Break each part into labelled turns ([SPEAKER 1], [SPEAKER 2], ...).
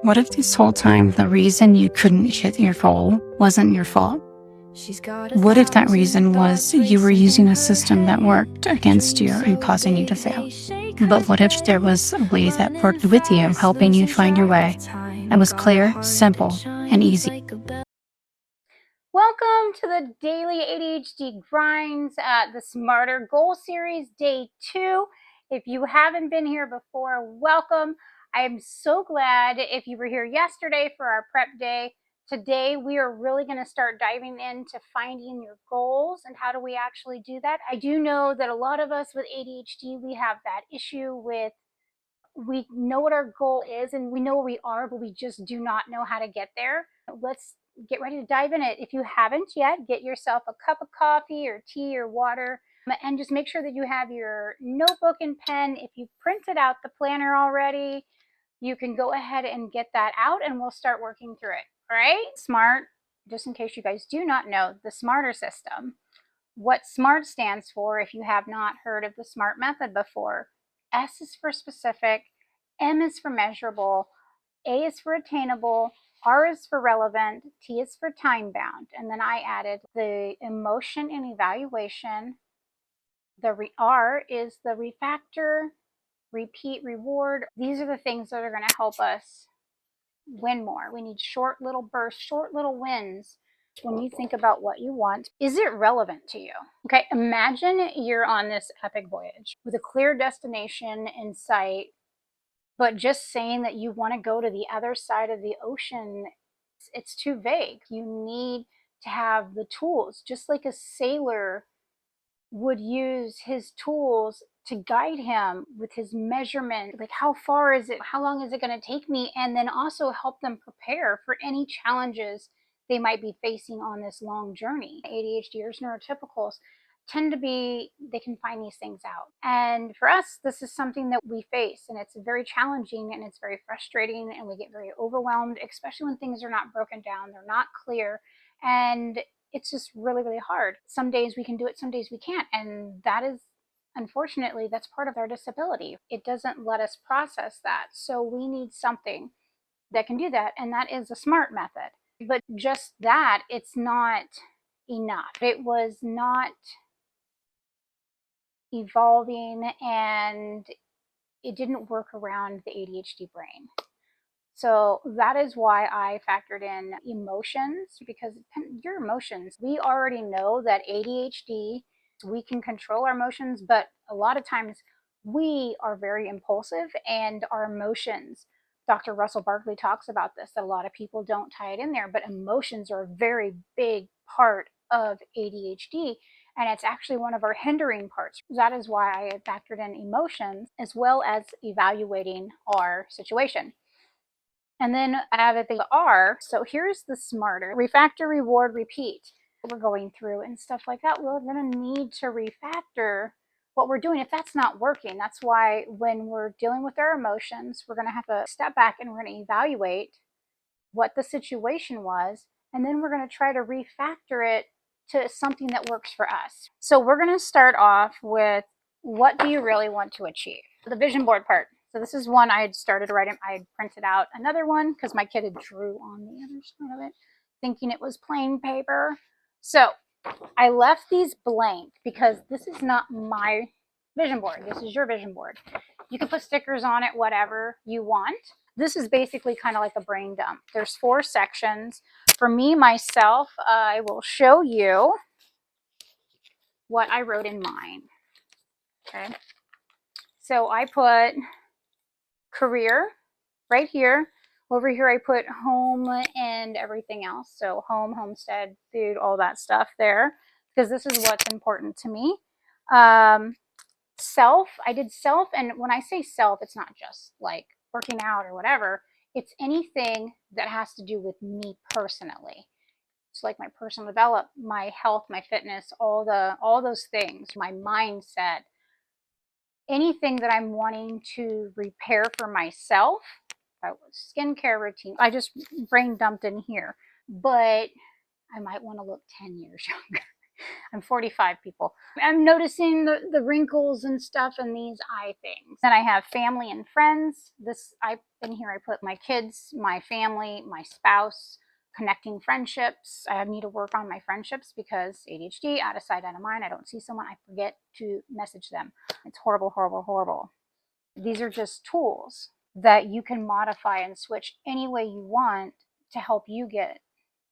[SPEAKER 1] What if this whole time the reason you couldn't hit your goal wasn't your fault? What if that reason was you were using a system that worked against you and causing you to fail? But what if there was a way that worked with you, helping you find your way? That was clear, simple, and easy.
[SPEAKER 2] Welcome to the Daily ADHD Grinds, the Smarter Goal Series, Day 2. If you haven't been here before, welcome. I am so glad if you were here yesterday for our prep day. Today, we are really going to start diving into finding your goals and how do we actually do that. I do know that a lot of us with ADHD, we have that issue with we know what our goal is and we know where we are, but we just do not know how to get there. Let's get ready to dive in it. If you haven't yet, get yourself a cup of coffee or tea or water, and just make sure that you have your notebook and pen. If you've printed out the planner already, you can go ahead and get that out and we'll start working through it. All right? SMART, just in case you guys do not know, the SMARTer system. What SMART stands for, if you have not heard of the SMART method before: S is for specific, M is for measurable, A is for attainable, R is for relevant, T is for time bound. And then I added the emotion and evaluation. The R is the refactor, repeat, reward. These are the things that are going to help us win more. We need short little bursts, short little wins. When you think about what you want, is it relevant to you? Okay, imagine you're on this epic voyage with a clear destination in sight, but just saying that you want to go to the other side of the ocean, it's too vague. You need to have the tools, just like a sailor would use his tools to guide him with his measurement, like how far is it, how long is it going to take me, and then also help them prepare for any challenges they might be facing on this long journey. ADHDers, neurotypicals tend to be, they can find these things out. And for us, this is something that we face, and it's very challenging and it's very frustrating, and we get very overwhelmed, especially when things are not broken down, they're not clear, and it's just really, really hard. Some days we can do it, some days we can't. And that is, unfortunately, that's part of our disability. It doesn't let us process that. So we need something that can do that. And that is a SMART method. But just that, it's not enough. It was not evolving and it didn't work around the ADHD brain. So that is why I factored in emotions, because your emotions, we already know that ADHD, we can control our emotions, but a lot of times we are very impulsive and our emotions, Dr. Russell Barkley talks about this, that a lot of people don't tie it in there, but emotions are a very big part of ADHD. And it's actually one of our hindering parts. That is why I had factored in emotions as well as evaluating our situation. And then added the R. So here's the SMARTer: refactor, reward, repeat. We're going through and stuff like that. We're going to need to refactor what we're doing if that's not working. That's why when we're dealing with our emotions, we're going to have to step back and we're going to evaluate what the situation was. And then we're going to try to refactor it to something that works for us. So we're going to start off with, what do you really want to achieve? The vision board part. So this is one I had started writing. I had printed out another one because my kid had drew on the other side of it, thinking it was plain paper. So I left these blank because this is not my vision board. This is your vision board. You can put stickers on it, whatever you want. This is basically kind of like a brain dump. There's 4 sections. For me, myself, I will show you what I wrote in mine. Okay. So I put career right here. Over here, I put home and everything else. So home, homestead, food, all that stuff there, because this is what's important to me. Self, I did self. And when I say self, it's not just like working out or whatever. It's anything that has to do with me personally. It's like my personal development, my health, my fitness, all those things, my mindset, anything that I'm wanting to repair for myself. Skincare routine, I just brain dumped in here, but I might want to look 10 years younger. I'm 45, people. I'm noticing the wrinkles and stuff and these eye things. Then I have family and friends. In here I put my kids, my family, my spouse, connecting friendships. I need to work on my friendships because ADHD, out of sight, out of mind. I don't see someone, I forget to message them. It's horrible, horrible, horrible. These are just tools that you can modify and switch any way you want to help you get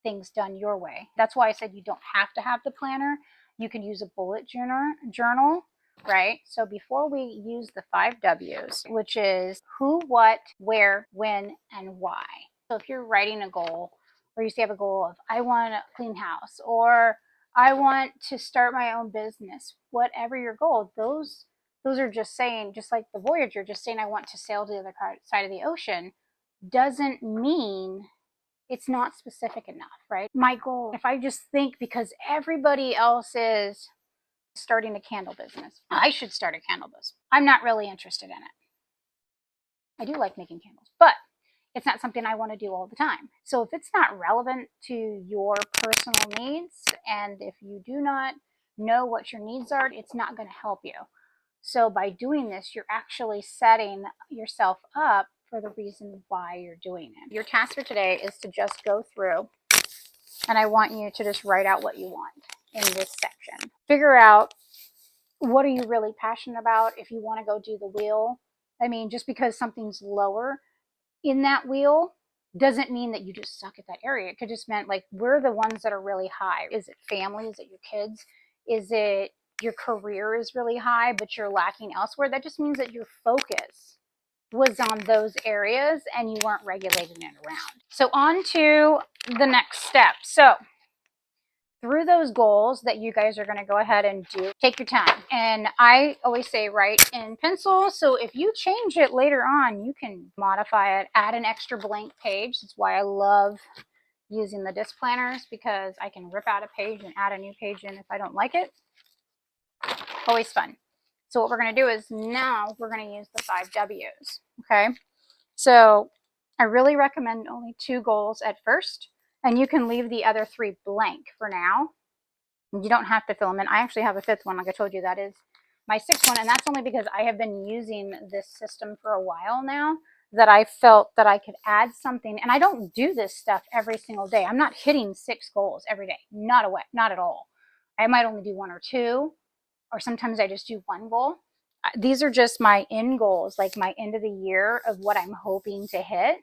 [SPEAKER 2] things done your way. That's why I said you don't have to have the planner. You can use a bullet journal, right? So before we use the 5 W's, which is who, what, where, when, and why. So if you're writing a goal, or you say have a goal of I want a clean house, or I want to start my own business, whatever your goal, those are just saying, just like the Voyager, just saying I want to sail to the other side of the ocean doesn't mean it's not specific enough, right? My goal, if I just think because everybody else is starting a candle business, I should start a candle business. I'm not really interested in it. I do like making candles, but it's not something I want to do all the time. So if it's not relevant to your personal needs, and if you do not know what your needs are, it's not going to help you. So by doing this, you're actually setting yourself up for the reason why you're doing it. Your task for today is to just go through, and I want you to just write out what you want in this section. Figure out, what are you really passionate about? If you want to go do the wheel, I mean, just because something's lower in that wheel doesn't mean that you just suck at that area. It could just mean like, we're the ones that are really high. Is it family? Is it your kids? Is it your career is really high, but you're lacking elsewhere? That just means that your focus was on those areas and you weren't regulating it around. So on to the next step. So through those goals that you guys are going to go ahead and do, take your time. And I always say write in pencil. So if you change it later on, you can modify it, add an extra blank page. That's why I love using the disc planners, because I can rip out a page and add a new page in if I don't like it. Always fun. So what we're going to do is now we're going to use the 5 W's. Okay. So I really recommend only 2 goals at first, and you can leave the other 3 blank for now. You don't have to fill them in. I actually have a 5th one, like I told you, that is my 6th one, and that's only because I have been using this system for a while now, that I felt that I could add something. And I don't do this stuff every single day. I'm not hitting 6 goals every day. Not at all. I might only do 1 or 2, or sometimes I just do 1 goal. These are just my end goals, like my end of the year of what I'm hoping to hit.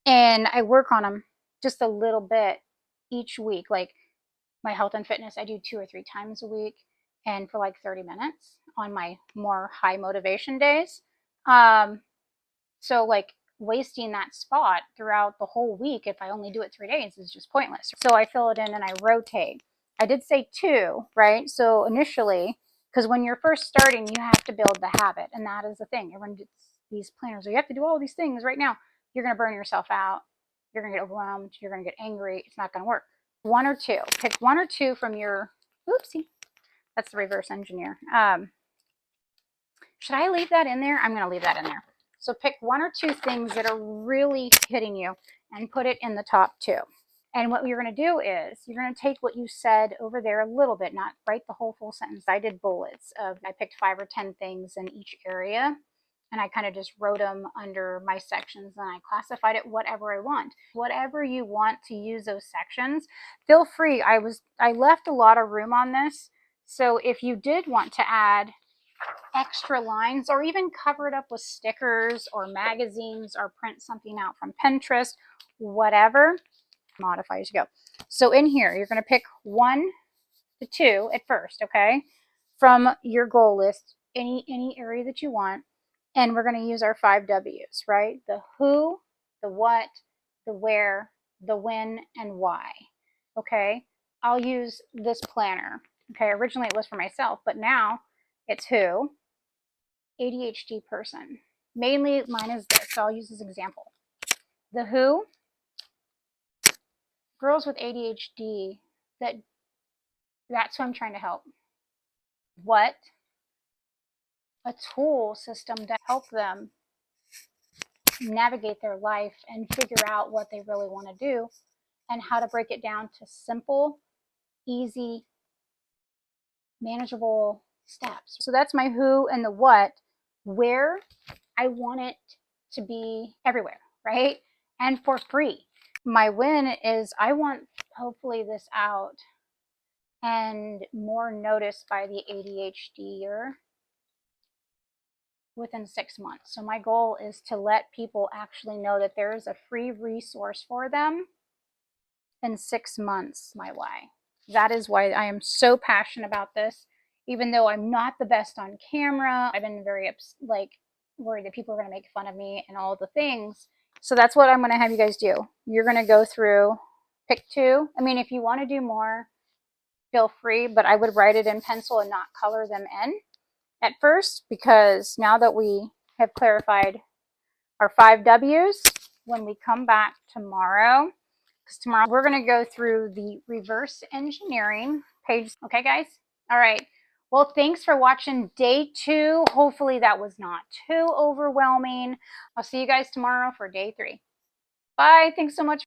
[SPEAKER 2] And I work on them just a little bit each week. Like my health and fitness, I do 2 or 3 times a week, and for like 30 minutes on my more high motivation days. So like wasting that spot throughout the whole week, if I only do it 3 days, is just pointless. So I fill it in and I rotate. I did say 2, right? So initially, because when you're first starting, you have to build the habit. And that is the thing. Everyone gets these planners. So you have to do all these things right now. You're going to burn yourself out. You're going to get overwhelmed. You're going to get angry. It's not going to work. 1 or 2. Pick 1 or 2 from your, oopsie, that's the reverse engineer. Should I leave that in there? I'm going to leave that in there. So pick 1 or 2 things that are really hitting you and put it in the top 2. And what you're going to do is you're going to take what you said over there a little bit, not write the whole full sentence. I did bullets of, I picked 5 or 10 things in each area, and I kind of just wrote them under my sections, and I classified it whatever I want. Whatever you want to use those sections, feel free. I left a lot of room on this. So if you did want to add extra lines, or even cover it up with stickers or magazines, or print something out from Pinterest, whatever, modify as you go. So in here, you're going to pick 1 to 2 at first, okay, from your goal list, any area that you want. And we're going to use our 5 W's, right? The who, the what, the where, the when, and why. Okay, I'll use this planner. Okay, originally it was for myself, but now it's who, ADHD person. Mainly mine is this, so I'll use this example. The who, girls with ADHD, that's who I'm trying to help. What, a tool system to help them navigate their life and figure out what they really want to do, and how to break it down to simple, easy manageable steps. So that's my who and the what, where I want it to be everywhere, right? And for free. My win is I want hopefully this out and more noticed by the ADHDer within 6 months. So my goal is to let people actually know that there is a free resource for them in 6 months my way. That is why I am so passionate about this. Even though I'm not the best on camera, I've been very worried that people are going to make fun of me and all the things. So that's what I'm going to have you guys do. You're going to go through, pick 2. I mean, if you want to do more, feel free, but I would write it in pencil and not color them in at first, because now that we have clarified our 5 W's, when we come back tomorrow, because tomorrow we're going to go through the reverse engineering page. Okay, guys? All right. Well, thanks for watching day 2. Hopefully that was not too overwhelming. I'll see you guys tomorrow for day 3. Bye. Thanks so much.